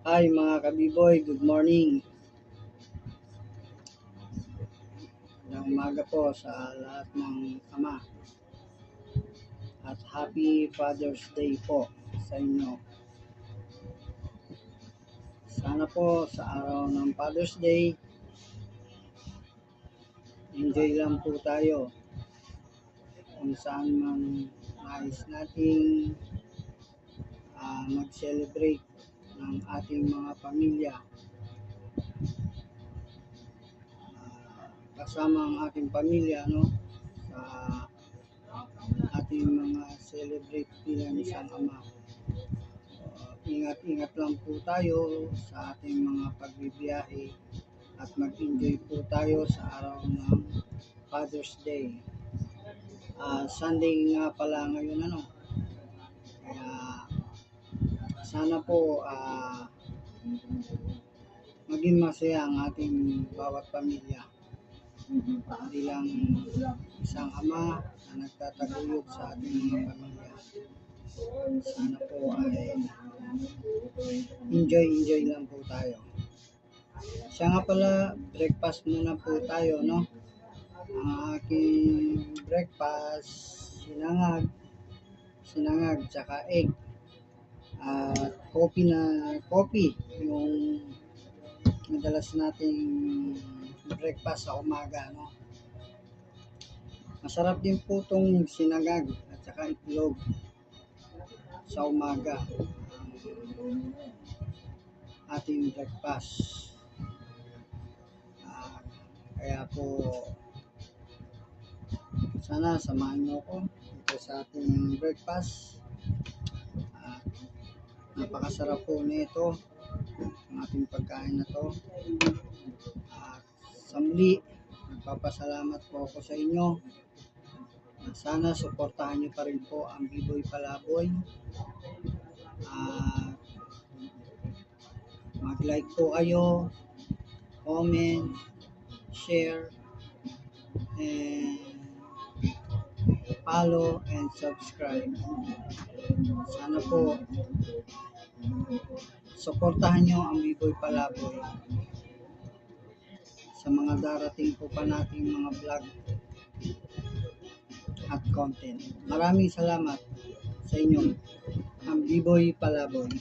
Hi mga kabiboy, good morning. Ng umaga po sa lahat ng ama at happy Father's Day po sa inyo. Sana po sa araw ng Father's Day, enjoy lang po tayo kung saan man nais nating mag-celebrate ng ating mga pamilya. Kasama ang ating pamilya sa ating mga celebrate bilang isang ama. Ingat-ingat lang po tayo sa ating mga pagbibiyahe at mag-enjoy po tayo sa araw ng Father's Day. Sunday nga pala ngayon kaya sana po maging masaya ang ating bawat pamilya bilang isang ama na nagtataguyod sa ating mga pamilya. Sana po ay enjoy lang po tayo. Siya nga pala, breakfast muna po tayo, Ang aking breakfast, sinangag, tsaka egg. At coffee, yung madalas nating breakfast sa umaga, Masarap din po itong sinangag at saka itlog sa umaga. Ating breakfast. Kaya po sana samahan niyo ako dito sa ating breakfast. Napakasarap po nito ang ating pagkain na to. Sa muli, nagpapasalamat po ako sa inyo. Sana suportahan niyo pa rin po ang Biboy Palaboy. Mag-like po kayo, comment, share, and follow and subscribe. Sana po suportahan nyo ang Biboy Palaboy sa mga darating po pa nating mga vlog at content. Maraming salamat sa inyo, ang Biboy Palaboy.